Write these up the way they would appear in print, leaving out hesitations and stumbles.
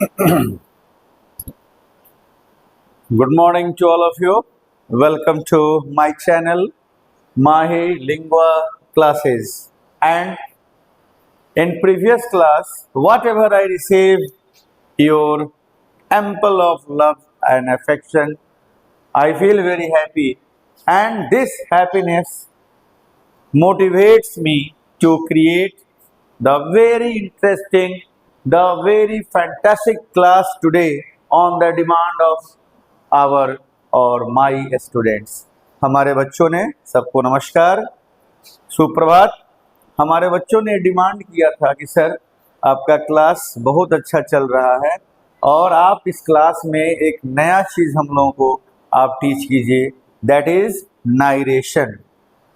Good morning to all of you. Welcome to my channel, Mahi Lingua Classes. And in previous class, whatever I received, your ample of love and affection, I feel very happy. And this happiness motivates me to create the very interesting, the very fantastic class today on the demand of our और my students. हमारे बच्चों ने, सबको नमस्कार, सुप्रभात। हमारे बच्चों ने डिमांड किया था कि सर आपका क्लास बहुत अच्छा चल रहा है और आप इस क्लास में एक नया चीज़ हम लोगों को आप टीच कीजिए, दैट इज़ नाइरेशन।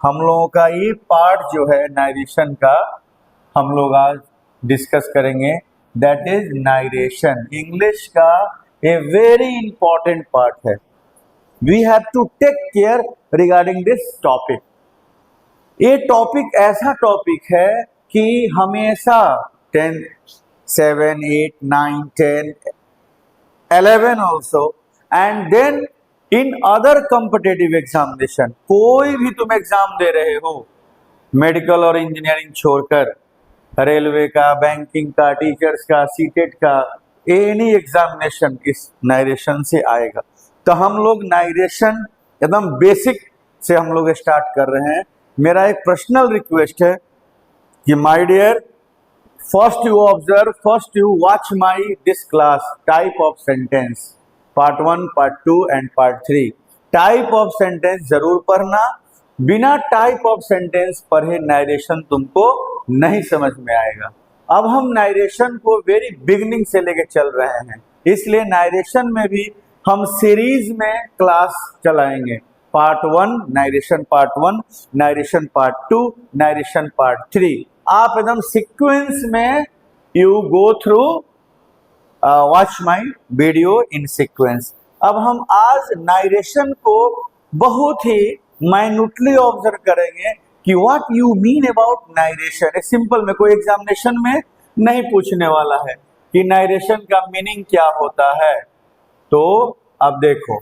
हम लोगों का ये पार्ट जो है नाइरेशन का, हम लोग आज डिस्कस करेंगे, दैट इज नाइरेशन। इंग्लिश का ए वेरी इंपॉर्टेंट पार्ट है। We have to take care regarding this topic. ये टॉपिक ऐसा टॉपिक है कि हमेशा 10, 7, 8, 9, 10, 11 also and then in other competitive examination, कोई भी तुम एग्जाम दे रहे हो, मेडिकल और इंजीनियरिंग छोड़कर, रेलवे का, बैंकिंग का, टीचर्स का, सीटेट का, एनी एग्जामिनेशन इस नाइरेशन से आएगा। तो हम लोग नाइरेशन एकदम बेसिक से हम लोग स्टार्ट कर रहे हैं। मेरा एक पर्सनल रिक्वेस्ट है कि my dear, first you observe, first you watch my this class type of sentence, part 1, part 2 and part 3। Type of sentence जरूर पढ़ना, बिना टाइप ऑफ सेंटेंस पढ़े नाइरेशन तुमको नहीं समझ में आएगा। अब हम नाइरेशन को वेरी बिगिनिंग से लेके चल रहे हैं, इसलिए नाइरेशन में भी हम सीरीज में क्लास चलाएंगे। Part 1 narration, part 1 narration, part 2 narration, part 3। आप एकदम सीक्वेंस में you go through, watch my video in sequence. अब हम आज नाइरेशन को बहुत ही माइन्यूटली ऑब्जर्व करेंगे कि what you mean about narration. Simple में कोई एग्जामिनेशन में नहीं पूछने वाला है कि नाइरेशन का मीनिंग क्या होता है। तो अब देखो,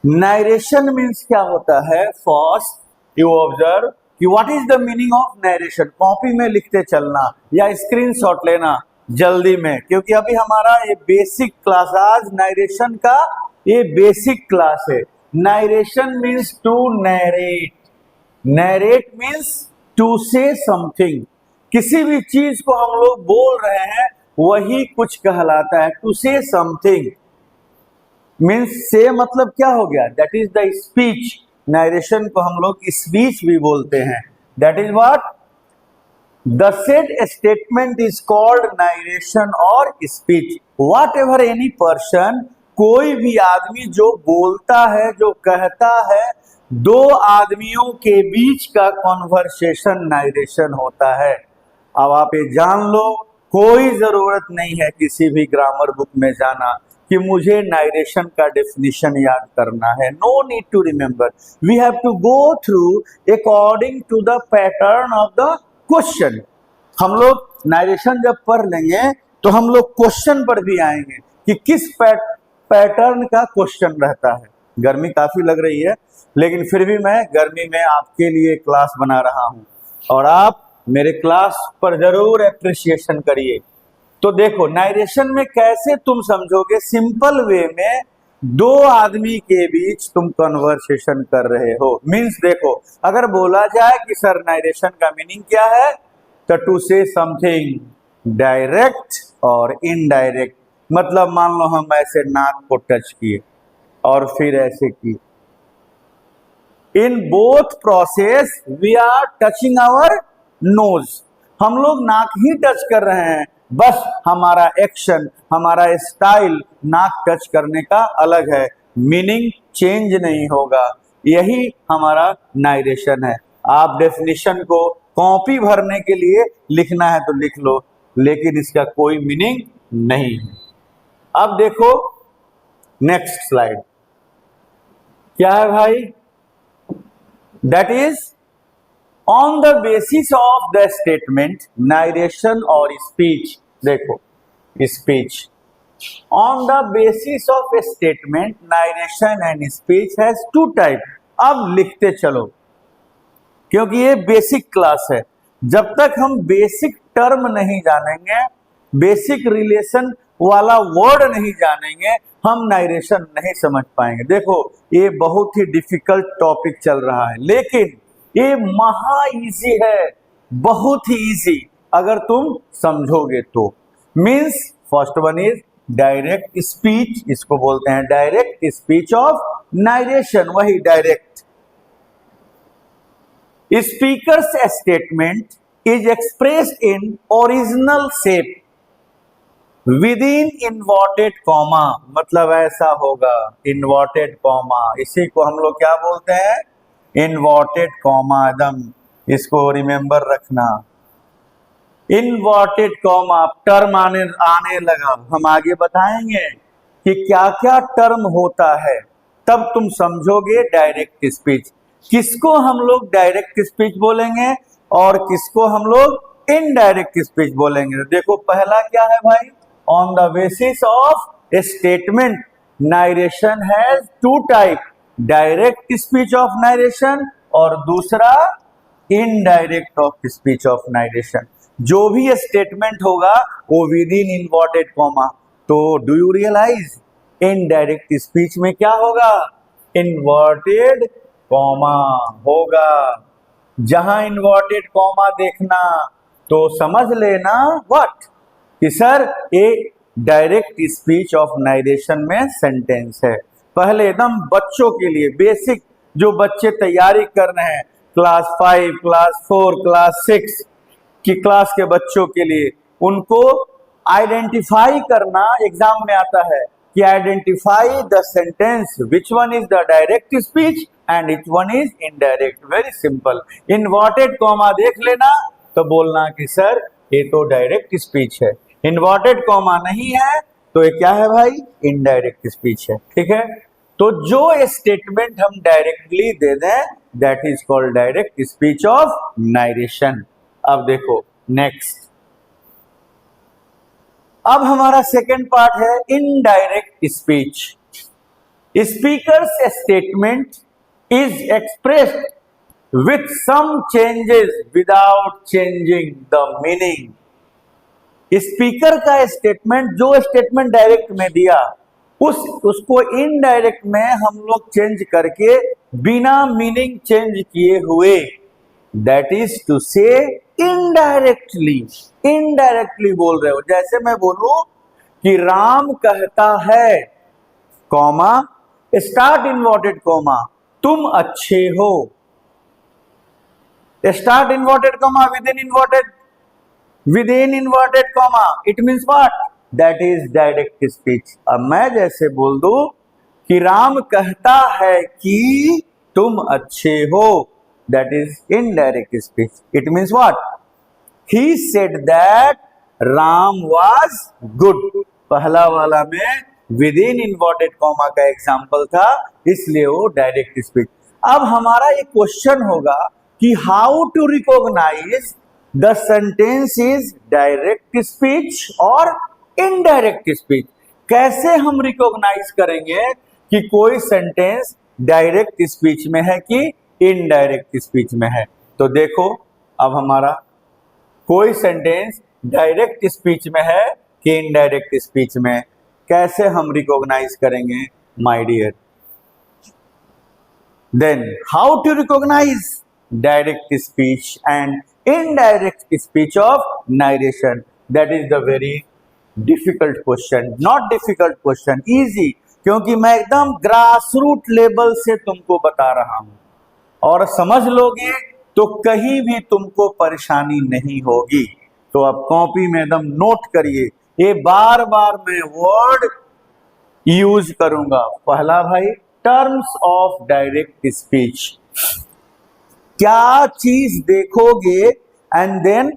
नाइरेशन मीन्स क्या होता है। फर्स्ट यू ऑब्जर्व कि what is the meaning of narration. Copy में लिखते चलना या स्क्रीनशॉट लेना जल्दी में, क्योंकि अभी हमारा ये बेसिक क्लास, आज नाइरेशन का ये बेसिक क्लास है। Narration means to narrate. Narrate means to say something. किसी भी चीज को हम लोग बोल रहे हैं वही कुछ कहलाता है। टू से समथिंग मीन्स, से मतलब क्या हो गया, that is the speech. Narration को हम लोग स्पीच भी बोलते हैं, that is what the said statement is called narration और speech. Whatever any person, कोई भी आदमी जो बोलता है, जो कहता है, दो आदमियों के बीच का कॉन्वर्सेशन नाइरेशन होता है। अब आप ये जान लो, कोई जरूरत नहीं है किसी भी ग्रामर बुक में जाना कि मुझे नाइरेशन का डेफिनेशन याद करना है। No need to remember, we have to go through according to the pattern of the question. हम लोग नाइरेशन जब पढ़ लेंगे तो हम लोग क्वेश्चन पर भी आएंगे कि किस पैटर्न का क्वेश्चन रहता है। गर्मी काफी लग रही है, लेकिन फिर भी मैं गर्मी में आपके लिए क्लास बना रहा हूं और आप मेरे क्लास पर जरूर एप्रिसिएशन करिए। तो देखो, नाइरेशन में कैसे तुम समझोगे, सिंपल वे में दो आदमी के बीच तुम कन्वर्सेशन कर रहे हो। मीन्स देखो, अगर बोला जाए कि सर नाइरेशन का मीनिंग क्या है, तो टू से समथिंग डायरेक्ट और इनडायरेक्ट। मतलब मान लो हम ऐसे नाक को टच किए और फिर ऐसे किए। In both process we are touching our nose. हम लोग नाक ही टच कर रहे हैं, बस हमारा एक्शन, हमारा स्टाइल नाक टच करने का अलग है, मीनिंग चेंज नहीं होगा। यही हमारा नाइरेशन है। आप डेफिनेशन को कॉपी भरने के लिए लिखना है तो लिख लो, लेकिन इसका कोई मीनिंग नहीं है। अब देखो नेक्स्ट स्लाइड, क्या है भाई, that is on the basis of the statement narration और स्पीच। देखो, speech. On the basis of a statement narration and speech has two type. अब लिखते चलो, क्योंकि ये बेसिक क्लास है। जब तक हम बेसिक टर्म नहीं जानेंगे, बेसिक रिलेशन वाला वर्ड नहीं जानेंगे, हम नारेशन नहीं समझ पाएंगे। देखो, ये बहुत ही डिफिकल्ट टॉपिक चल रहा है, लेकिन ये महा इजी है, बहुत ही इजी अगर तुम समझोगे तो। Means first one is direct speech, इसको बोलते हैं डायरेक्ट स्पीच ऑफ नारेशन, वही direct. Speakers statement is expressed in original shape within inverted comma, मतलब ऐसा होगा इन्वर्टेड कॉमा, इसी को हम लोग क्या बोलते हैं, इन्वर्टेड कॉमा। एकदम इसको रिमेंबर रखना, इन्वर्टेड कॉमा। टर्म आने लगा, हम आगे बताएंगे कि क्या क्या टर्म होता है, तब तुम समझोगे डायरेक्ट स्पीच। किसको हम लोग डायरेक्ट स्पीच बोलेंगे और किसको हम लोग इनडायरेक्ट स्पीच बोलेंगे। तो देखो, पहला क्या है भाई, on the basis of a statement narration has two type, direct speech of narration और दूसरा indirect of speech of narration. जो भी स्टेटमेंट होगा वो विद इन इन्वर्टेड कॉमा। तो do you realise indirect speech में क्या होगा, इन्वर्टेड कॉमा होगा। जहां इन्वर्टेड कॉमा देखना तो समझ लेना व्हाट, कि सर ये डायरेक्ट स्पीच ऑफ नारेशन में सेंटेंस है। पहले एकदम बच्चों के लिए बेसिक, जो बच्चे तैयारी कर रहे हैं क्लास 5, क्लास 4, क्लास 6 की क्लास के बच्चों के लिए, उनको आइडेंटिफाई करना एग्जाम में आता है कि identify the sentence which one is the direct speech and which one is indirect. Very simple, inverted comma देख लेना तो बोलना कि सर ये तो डायरेक्ट स्पीच है, इन्वर्टेड कॉमा नहीं है तो ये क्या है भाई, इनडायरेक्ट स्पीच है। ठीक है, तो जो स्टेटमेंट हम डायरेक्टली दे दें that is called direct speech of narration. अब देखो नेक्स्ट, अब हमारा सेकेंड पार्ट है indirect speech. Speakers statement is expressed with some changes without changing the meaning। Speaker का स्टेटमेंट, जो स्टेटमेंट डायरेक्ट में दिया उसको इनडायरेक्ट में हम लोग चेंज करके बिना मीनिंग चेंज किए हुए, दैट इज टू से इनडायरेक्टली। इनडायरेक्टली बोल रहे हो, जैसे मैं बोलूं कि राम कहता है कॉमा स्टार्ट इन्वर्टेड कॉमा तुम अच्छे हो, start inverted comma within inverted comma, it means what, that is direct speech। अब मैं जैसे बोल दूं कि राम कहता है कि तुम अच्छे हो, that is indirect speech, it means what, he said that Ram was good। पहला वाला में within inverted comma का एग्जाम्पल था, इसलिए वो डायरेक्ट स्पीच। अब हमारा एक क्वेश्चन होगा कि how to recognise the sentence is direct speech और इनडायरेक्ट स्पीच। कैसे हम रिकॉग्नाइज करेंगे कि कोई सेंटेंस डायरेक्ट स्पीच में है कि इनडायरेक्ट स्पीच में है। तो देखो, अब हमारा कोई सेंटेंस डायरेक्ट स्पीच में है कि इनडायरेक्ट स्पीच में, कैसे हम रिकॉग्नाइज करेंगे my dear. Then how to recognise direct speech and indirect speech of narration, that is the very difficult question, not difficult question, easy, क्योंकि मैं एकदम ग्रास रूट लेवल से तुमको बता रहा हूं और समझ लोगे तो कहीं भी तुमको परेशानी नहीं होगी। तो अब कॉपी में एकदम नोट करिए, ये बार बार मैं वर्ड यूज करूंगा। पहला भाई, टर्म्स ऑफ डायरेक्ट स्पीच, क्या चीज देखोगे and then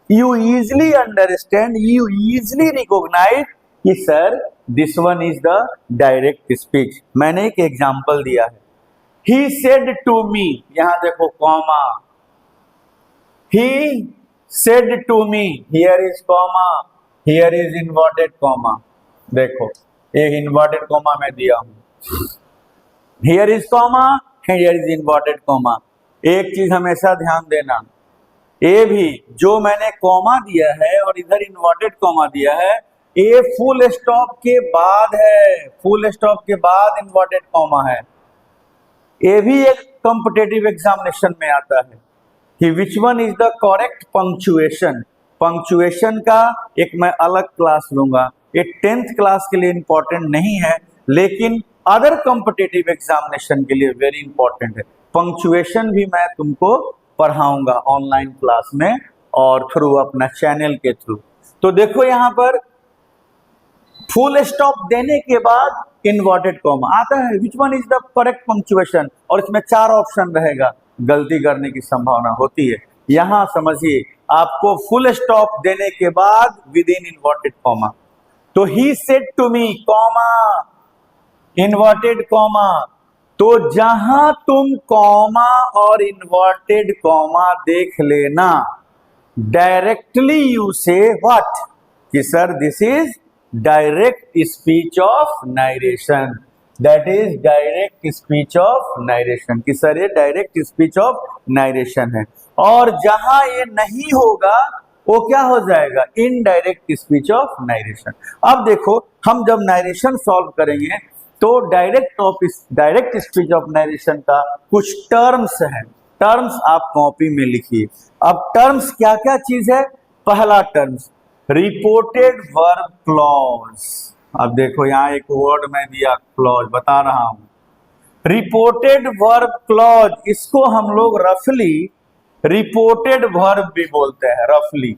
you easily understand, you easily recognise कि sir this one is the direct speech. मैंने एक एग्जांपल दिया है, ही सेड टू मी, यहां देखो comma, he said to me, here is comma, here is inverted comma, देखो एक inverted comma मैं दिया हूं, here is comma, here is inverted comma. एक चीज हमेशा ध्यान देना, ये भी जो मैंने कॉमा दिया है और इधर इन्वर्टेड कॉमा दिया है, ये फुल स्टॉप के बाद है, फुल स्टॉप के बाद इन्वर्टेड कॉमा है। ये भी एक कॉम्पिटिटिव एग्जामिनेशन में आता है कि which one is the correct punctuation. Punctuation का एक मैं अलग क्लास लूंगा, ये 10th क्लास के लिए इंपॉर्टेंट नहीं है, लेकिन अदर कॉम्पिटिटिव एग्जामिनेशन के लिए वेरी इंपॉर्टेंट है। पंक्चुएशन भी मैं तुमको पढ़ाऊंगा ऑनलाइन क्लास में और थ्रू अपना चैनल के थ्रू। तो देखो यहाँ पर फुल स्टॉप देने के बाद इन्वर्टेड कॉमा आता है, which one is the correct punctuation, और इसमें 4 ऑप्शन रहेगा, गलती करने की संभावना होती है। यहां समझिए आपको फुल स्टॉप देने के बाद विद इन इन्वर्टेड कॉमा। तो he said to me comma, inverted comma, तो जहां तुम कॉमा और इन्वर्टेड कॉमा देख लेना, डायरेक्टली यू से व्हाट, कि sir this is direct speech of narration, that is direct speech of narration, कि sir ये डायरेक्ट स्पीच ऑफ नारेशन है। और जहां ये नहीं होगा वो क्या हो जाएगा, इनडायरेक्ट स्पीच ऑफ नारेशन। अब देखो हम जब नारेशन सॉल्व करेंगे तो डायरेक्ट स्पीच ऑफ नारेशन का कुछ टर्म्स हैं, टर्म्स आप कॉपी में लिखिए। अब टर्म्स क्या क्या चीज है, पहला टर्म्स रिपोर्टेड वर्ब क्लॉज। अब देखो यहाँ एक वर्ड मैं दिया क्लॉज, बता रहा हूं रिपोर्टेड वर्ब क्लॉज, इसको हम लोग रफली रिपोर्टेड वर्ब भी बोलते हैं रफली,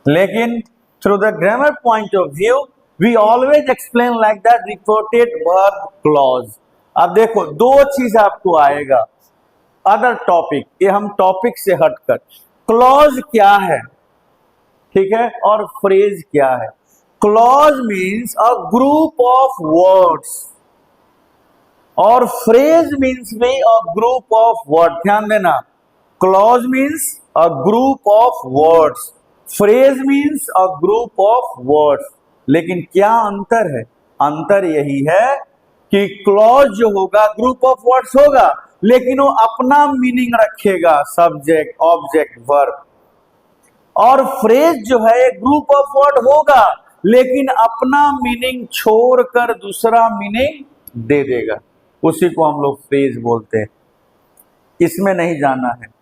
लेकिन through the grammar point of view we always explain like that reported verb clause. अब देखो दो चीज आपको आएगा, अदर टॉपिक, ये हम टॉपिक से हटकर, क्लॉज क्या है, ठीक है, और फ्रेज क्या है। Clause means a group of words और फ्रेज मीन्स भी अ ग्रुप ऑफ वर्ड। ध्यान देना, clause means a group of words, phrase means a group of words. लेकिन क्या अंतर है, अंतर यही है कि क्लॉज जो होगा ग्रुप ऑफ वर्ड्स होगा, लेकिन वो अपना मीनिंग रखेगा, सब्जेक्ट ऑब्जेक्ट वर्ब, और फ्रेज जो है ग्रुप ऑफ वर्ड होगा लेकिन अपना मीनिंग छोड़कर दूसरा मीनिंग दे देगा, उसी को हम लोग फ्रेज बोलते हैं, इसमें नहीं जाना है।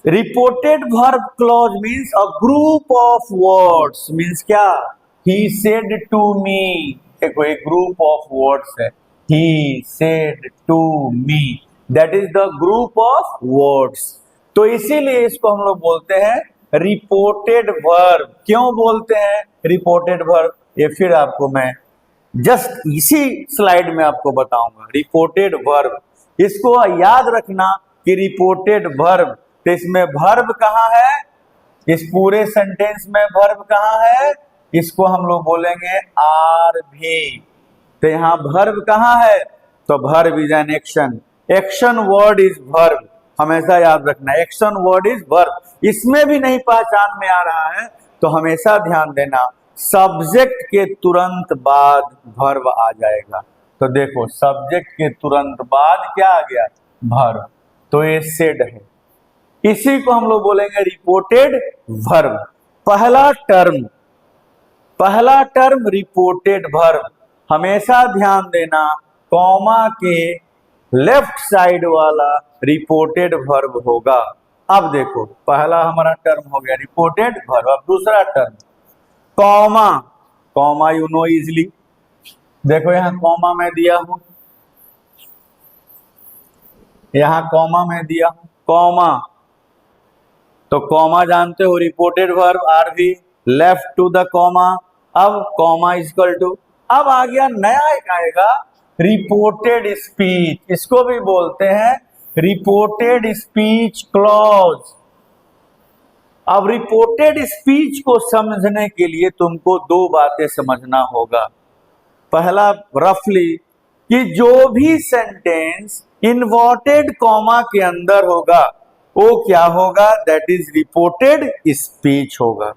Reported verb clause means a group of words, means क्या, ही सेड टू मी, देखो एक ग्रुप ऑफ वर्ड्स है, he said to me, that is the group of words. तो इसीलिए इसको हम लोग बोलते हैं रिपोर्टेड वर्ब। क्यों बोलते हैं रिपोर्टेड वर्ब, ये फिर आपको मैं जस्ट इसी स्लाइड में आपको बताऊंगा। रिपोर्टेड वर्ब, इसको याद रखना कि रिपोर्टेड वर्ब, तो इसमें वर्ब कहाँ है, इस पूरे सेंटेंस में वर्ब कहाँ है, इसको हम लोग बोलेंगे आर भी। तो यहाँ वर्ब कहाँ है, तो verb is an action, action word is verb, हमेशा याद रखना एक्शन वर्ड इज वर्ब। इसमें भी नहीं पहचान में आ रहा है तो हमेशा ध्यान देना सब्जेक्ट के तुरंत बाद वर्ब आ जाएगा। तो देखो सब्जेक्ट के तुरंत बाद क्या आ गया, वर्ब, तो ये सेड है, इसी को हम लोग बोलेंगे रिपोर्टेड वर्ब। पहला टर्म रिपोर्टेड वर्ब, हमेशा ध्यान देना कॉमा के लेफ्ट साइड वाला रिपोर्टेड वर्ब होगा। अब देखो पहला हमारा टर्म हो गया रिपोर्टेड वर्ब। अब दूसरा term comma, comma you no easily, देखो यहां कॉमा मैं दिया हूं, यहां कॉमा मैं दिया हूं, कॉमा, तो कॉमा जानते हो रिपोर्टेड वर्ब आर भी, लेफ्ट टू द कॉमा, अब कॉमा इक्वल टू, अब आ गया नया एक आएगा रिपोर्टेड स्पीच, इसको भी बोलते हैं रिपोर्टेड स्पीच क्लॉज। अब रिपोर्टेड स्पीच को समझने के लिए तुमको दो बातें समझना होगा। पहला रफली कि जो भी सेंटेंस इन्वर्टेड कॉमा के अंदर होगा वो क्या होगा, दैट इज रिपोर्टेड स्पीच होगा।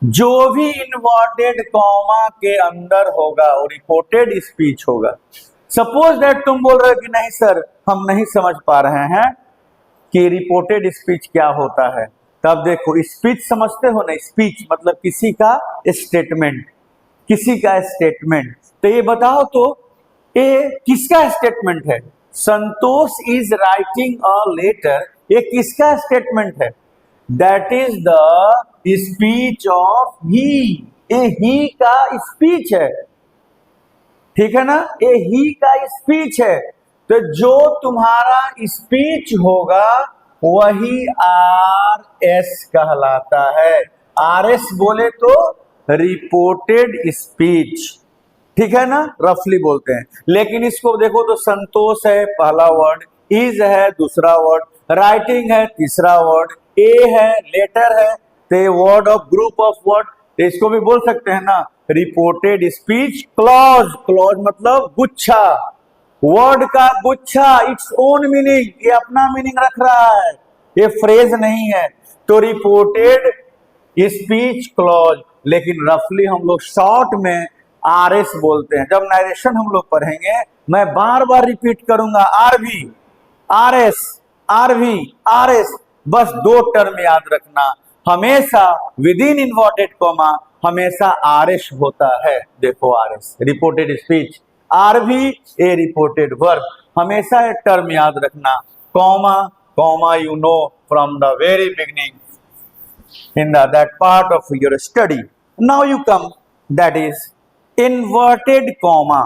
जो भी इन्वर्टेड कॉमा के अंदर होगा वो रिपोर्टेड स्पीच होगा। सपोज दैट तुम बोल रहे हो कि नहीं सर हम नहीं समझ पा रहे हैं कि रिपोर्टेड स्पीच क्या होता है, तब देखो स्पीच समझते हो ना, स्पीच मतलब किसी का स्टेटमेंट, किसी का स्टेटमेंट। तो ये बताओ तो ये किसका स्टेटमेंट है? Santosh is writing a letter, ये किसका स्टेटमेंट है? That is the speech of he, ये ही का स्पीच है, ठीक है ना, ये ही का स्पीच है। तो जो तुम्हारा स्पीच होगा वही आर एस कहलाता है। आर एस बोले तो रिपोर्टेड स्पीच, ठीक है ना, रफली बोलते हैं। लेकिन इसको देखो तो संतोष है पहला वर्ड, इज है दूसरा वर्ड, राइटिंग है तीसरा वर्ड, ए है, लेटर है, तो word of group of word, तो इसको भी बोल सकते हैं ना रिपोर्टेड स्पीच क्लॉज। क्लॉज मतलब गुच्छा, वर्ड का गुच्छा, इट्स ओन मीनिंग, ये अपना मीनिंग रख रहा है, ये फ्रेज नहीं है। तो रिपोर्टेड स्पीच क्लॉज, लेकिन रफली हम लोग शॉर्ट में आर एस बोलते हैं। जब नरेशन हम लोग पढ़ेंगे मैं बार बार रिपीट करूंगा, RV, R S, RV, R S, बस दो टर्म याद रखना, हमेशा विद इन इन्वर्टेड कॉमा हमेशा आर एस होता है। देखो R S reported speech, RV a reported verb, हमेशा ये टर्म याद रखना। Comma, comma you know from the very beginning in that part of your study. Now you come, that is inverted comma.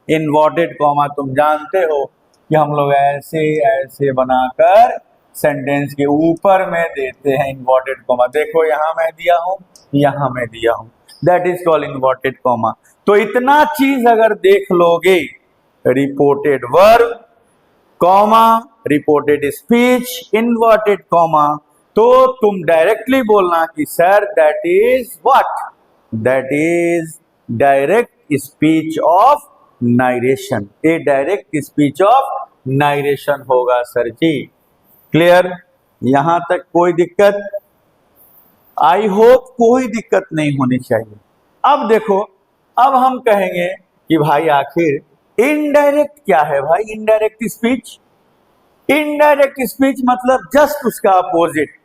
Inverted comma तुम जानते हो कि हम लोग ऐसे ऐसे बनाकर सेंटेंस के ऊपर में देते हैं inverted comma। देखो यहां मैं दिया हूं, यहां मैं दिया हूं, that is called inverted comma। तो इतना चीज अगर देख लोगे, reported verb, comma, reported speech, inverted comma, तो तुम डायरेक्टली बोलना कि sir that is what, that is direct speech of narration, a direct speech of narration होगा सर जी। क्लियर? यहां तक कोई दिक्कत? आई होप कोई दिक्कत नहीं होनी चाहिए। अब देखो, अब हम कहेंगे कि भाई आखिर इनडायरेक्ट क्या है भाई? इनडायरेक्ट स्पीच, इनडायरेक्ट स्पीच मतलब जस्ट उसका अपोजिट,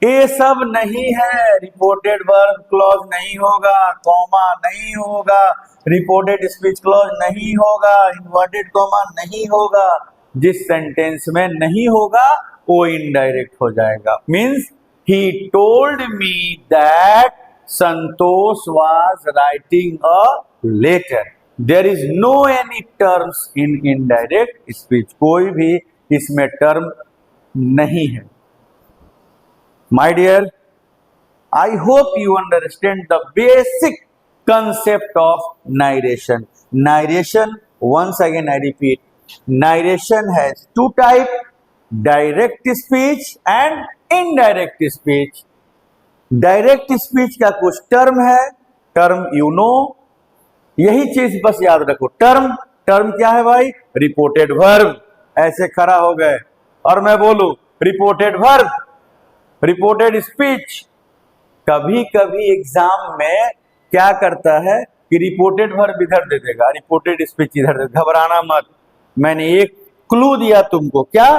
ये सब नहीं है, रिपोर्टेड वर्ब क्लॉज नहीं होगा, कॉमा नहीं होगा, रिपोर्टेड स्पीच क्लॉज नहीं होगा, इन्वर्टेड कॉमा नहीं होगा। जिस सेंटेंस में नहीं होगा वो इनडायरेक्ट हो जाएगा। Means he told me that Santosh was writing a letter, there is no any terms in indirect speech, कोई भी इसमें टर्म नहीं है। My dear, I hope you understand the basic concept of narration. Narration, once again I repeat, narration has two types, direct speech and indirect speech. Direct speech का कुछ term है, term you know, यही चीज बस याद रखो। Term, term क्या है भाई? रिपोर्टेड वर्ब, ऐसे खड़ा हो गए और मैं बोलूं रिपोर्टेड वर्ब, रिपोर्टेड स्पीच। कभी कभी एग्जाम में क्या करता है कि रिपोर्टेड वर्ब इधर दे देगा, रिपोर्टेड स्पीच इधर दे, घबराना मत, मैंने एक क्लू दिया तुमको। क्या?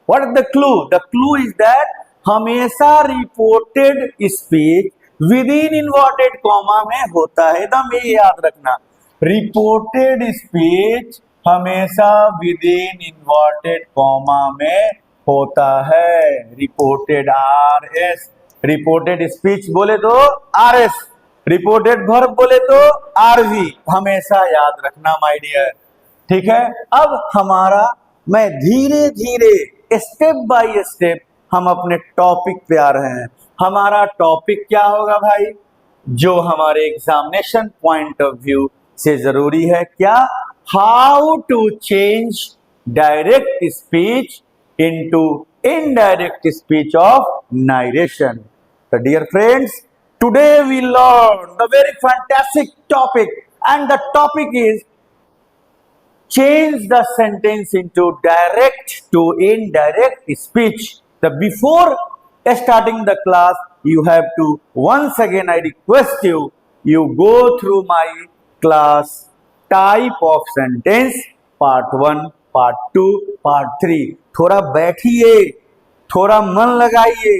What is the clue? The clue is that हमेशा reported speech within inverted comma में होता है, एकदम ये याद रखना, रिपोर्टेड स्पीच हमेशा विद इन इन्वर्टेड कॉमा में होता है। Reported R S, reported speech बोले तो आर एस, रिपोर्टेड वर्ब बोले तो आरवी, हमेशा याद रखना माय डियर, ठीक है। अब हमारा, मैं धीरे धीरे स्टेप बाय स्टेप हम अपने टॉपिक पे आ रहे हैं। हमारा टॉपिक क्या होगा भाई? जो हमारे एग्जामिनेशन पॉइंट ऑफ व्यू से जरूरी है, क्या? How to change direct speech into indirect speech of narration. So dear friends, today we learn the very fantastic topic, and the topic is change the sentence into direct to indirect speech. The before starting the class, you have to, once again I request you, you go through my class type of sentence part 1, part 2, part 3. थोड़ा बैठिए, थोड़ा मन लगाइए.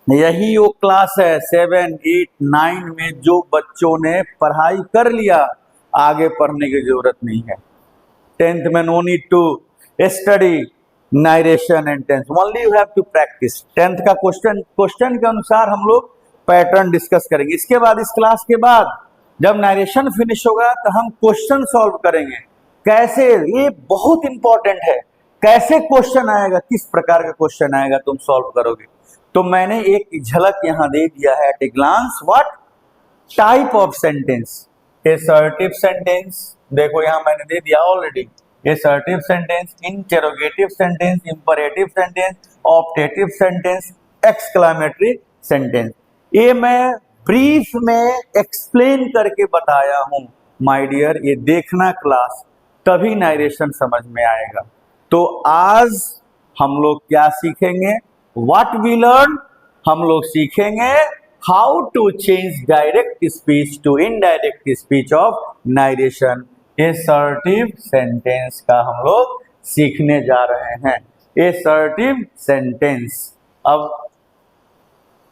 यही वो class है 7, 8, 9 में जो बच्चों ने पढ़ाई कर लिया, आगे पढ़ने की जरूरत नहीं है. 10th में no need to study narration and tense, only you have to practise. 10th का क्वेश्चन के अनुसार हम लोग पैटर्न डिस्कस करेंगे. इसके बाद, इस क्लास के बाद जब नारेशन फिनिश होगा तो हम क्वेश्चन सॉल्व करेंगे. कैसे, ये बहुत इंपॉर्टेंट है. कैसे क्वेश्चन आएगा, किस प्रकार का क्वेश्चन आएगा, तुम सॉल्व करोगे. तो मैंने एक झलक यहां दे दिया है at a glance. What type of sentence? Assertive sentence, देखो यहां मैंने दे दिया already. Assertive sentence, interrogative sentence, imperative sentence, optative sentence, exclamatory sentence. ये मैं ब्रीफ में एक्सप्लेन करके बताया हूं माय डियर. ये देखना क्लास, तभी नारेशन समझ में आएगा. तो आज हम लोग क्या सीखेंगे? व्हाट वी लर्न, हम लोग सीखेंगे how to change direct speech to indirect speech of narration. Assertive sentence का हम लोग सीखने जा रहे हैं. Assertive sentence. अब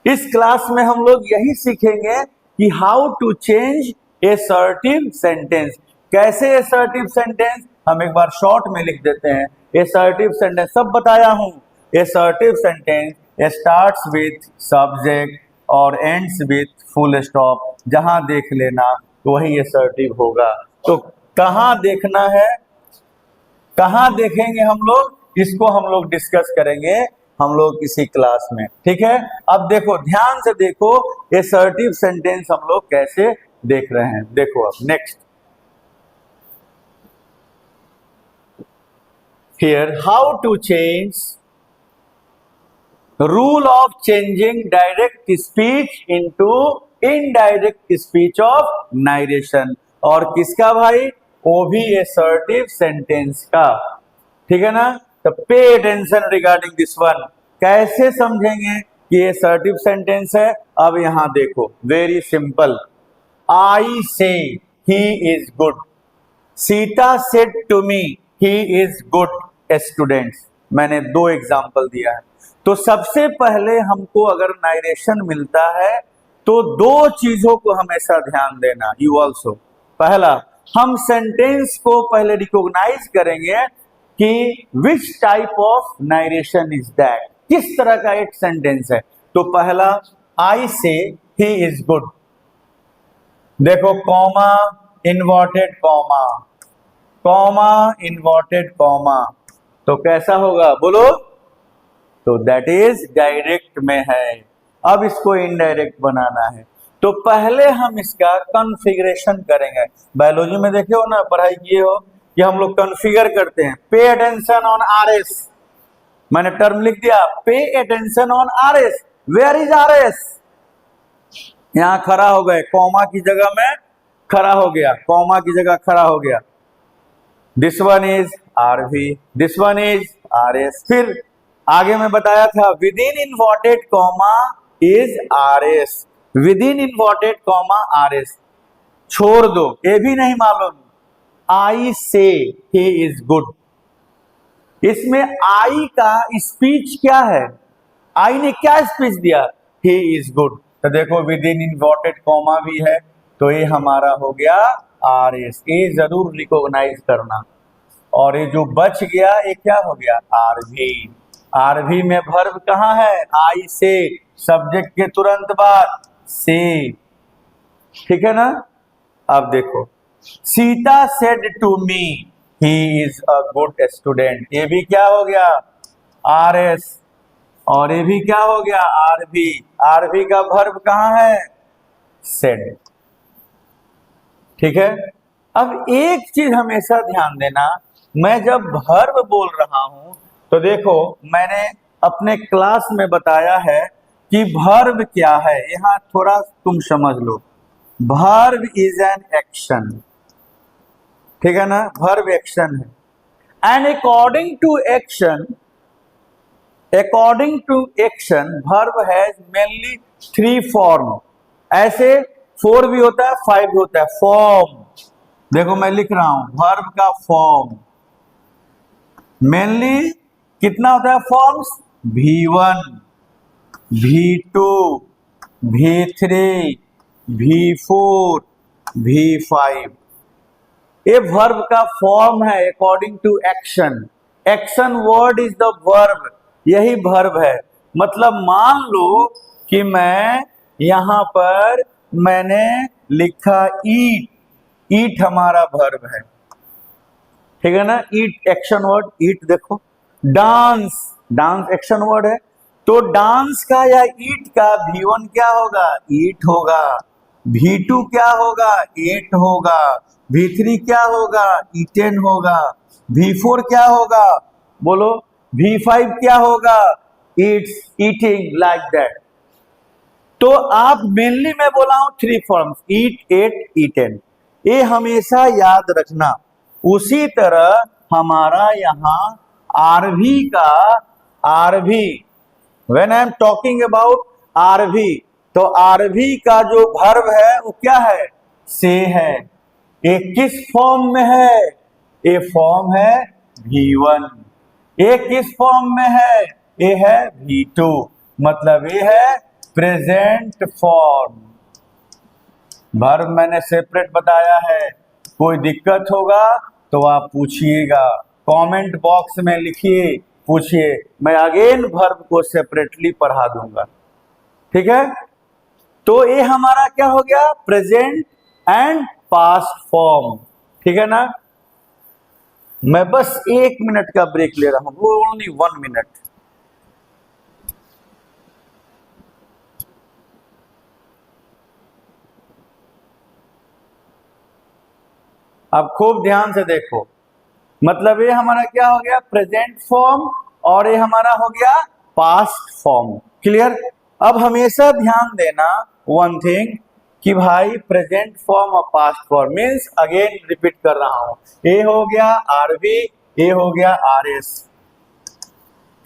इस क्लास में हम लोग यही सीखेंगे कि how to change assertive sentence. कैसे असर्टिव सेंटेंस, हम एक बार शॉर्ट में लिख देते हैं. असर्टिव सेंटेंस सब बताया हूं. Assertive sentence starts with subject और एंड्स विथ फुल स्टॉप. जहां देख लेना वही असर्टिव होगा. तो कहां देखना है, कहां देखेंगे हम लोग, इसको हम लोग डिस्कस करेंगे हम लोग इसी क्लास में. ठीक है. अब देखो, ध्यान से देखो असर्टिव सेंटेंस हम लोग कैसे देख रहे हैं. देखो अब next here, how to change rule of changing direct speech into indirect speech of narration. और किसका भाई? वो भी असर्टिव सेंटेंस का. ठीक है ना. तो pay attention regarding this one. कैसे समझेंगे कि ये असर्टिव सेंटेंस है? अब यहां देखो, very simple. I say he is good, Sita said to me he is good students. मैंने 2 एग्जाम्पल दिया है. तो सबसे पहले हमको अगर नारेशन मिलता है तो 2 चीजों को हमेशा ध्यान देना. You also. पहला, हम सेंटेंस को पहले रिकॉग्नाइज करेंगे कि which type of narration is that, किस तरह का एक सेंटेंस है. तो पहला, आई से ही इज गुड. देखो, comma, inverted comma, comma, inverted comma. तो कैसा होगा बोलो? तो दैट इज डायरेक्ट में है. अब इसको इनडायरेक्ट बनाना है. तो पहले हम इसका कॉन्फ़िगरेशन करेंगे. बायोलॉजी में देखे हो ना, पढ़ाई किए हो कि हम लोग कॉन्फ़िगर करते हैं. Pay attention on RS. मैंने टर्म लिख दिया, pay attention on RS. Where is RS? यहां खड़ा हो गए, कॉमा की जगह में खड़ा हो गया, कॉमा की जगह खड़ा हो गया. This one is RV, this one is RS. फिर आगे में बताया था within inverted comma is RS, within inverted comma RS. छोड़ दो, ये भी नहीं मालूम. आई से ही इज गुड. इसमें आई का स्पीच क्या है? आई ने क्या स्पीच दिया? ही इज गुड. तो देखो, विद इन इन्वर्टेड कॉमा भी है, तो ये हमारा हो गया आरएस. ये जरूर रिकॉग्नाइज करना. और ये जो बच गया ये क्या हो गया? आरवी. आरवी में वर्ब कहाँ है? आई से, सब्जेक्ट के तुरंत बाद से. ठीक है ना. अब देखो, Sita said to me he is a good student. ये भी क्या हो गया? आरएस. और ये भी क्या हो गया? आरवी. आरवी का वर्ब कहाँ है? सेड. ठीक है. अब एक चीज हमेशा ध्यान देना, मैं जब वर्ब बोल रहा हूं तो देखो, मैंने अपने क्लास में बताया है कि वर्ब क्या है. यहां थोड़ा तुम समझ लो. Verb is an action. ठीक है ना. वर्ब एक्शन है. And according to action according to action verb has mainly 3 form. ऐसे 4 भी होता है, 5 भी होता है। फॉर्म देखो मैं लिख रहा हूं, वर्ब का फॉर्म मेनली कितना होता है forms? V1, V2, V3, V4, V5। ये वर्ब का फॉर्म है according to action. Action word is the verb, यही वर्ब है। मतलब मान लो कि मैं यहां पर मैंने लिखा ईट, ईट हमारा वर्ब है, ठीक है ना। ईट एक्शन वर्ड, ईट देखो। डांस, डांस एक्शन वर्ड है, तो डांस का या ईट का V1 क्या होगा? ईट होगा। V2 क्या होगा? ईट होगा। V3 क्या होगा? ईटेन होगा। V4 क्या होगा? बोलो। V5 क्या होगा? It's eating, like that. तो आप मेनली मैं बोला हूं 3 फॉर्म्स, ईट, एट, ईटेन। ये हमेशा याद रखना। उसी तरह हमारा यहाँ आरवी का, RV, when I am talking about RV, तो आरवी का जो वर्ब है वो क्या है? से है। ये किस फॉर्म में है? ये फॉर्म है V1। ये किस फॉर्म में है? ये है V2। मतलब ये है प्रेजेंट फॉर्म। वर्ब मैंने सेपरेट बताया है, कोई दिक्कत होगा तो आप पूछिएगा, कमेंट बॉक्स में लिखिए, पूछिए, मैं अगेन वर्ब को सेपरेटली पढ़ा दूंगा, ठीक है। तो ये हमारा क्या हो गया? प्रेजेंट एंड पास्ट फॉर्म, ठीक है ना। मैं बस 1 मिनट का ब्रेक ले रहा हूं, वो ओनली 1 मिनट। अब खूब ध्यान से देखो, मतलब ये हमारा क्या हो गया? प्रेजेंट फॉर्म, और ये हमारा हो गया पास्ट फॉर्म। क्लियर? अब हमेशा ध्यान देना वन थिंग कि भाई प्रेजेंट फॉर्म और past form means, again repeat कर रहा हूं, ये हो गया आरवी, ये हो गया आरएस,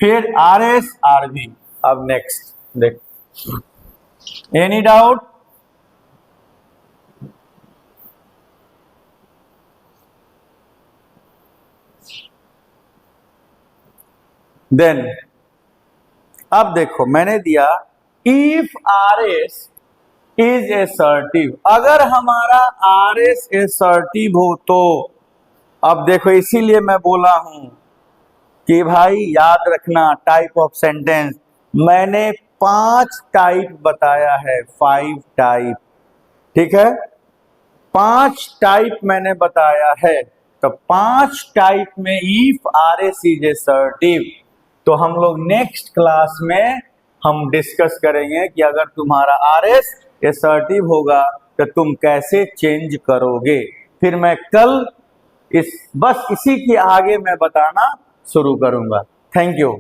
फिर आरएस आरवी। अब नेक्स्ट देख, एनी डाउट? देन अब देखो मैंने दिया इफ आरएस इज असर्टिव, अगर हमारा आरएस असर्टिव हो तो। अब देखो इसीलिए मैं बोला हूं कि भाई याद रखना टाइप ऑफ सेंटेंस। मैंने 5 टाइप बताया है, 5 टाइप, ठीक है। 5 टाइप मैंने बताया है, तो 5 टाइप में इफ आरएस इज असर्टिव, तो हम लोग नेक्स्ट क्लास में हम डिस्कस करेंगे कि अगर तुम्हारा आरएस असर्टिव होगा तो तुम कैसे चेंज करोगे। फिर मैं कल बस इसी के आगे मैं बताना शुरू करूंगा। Thank you.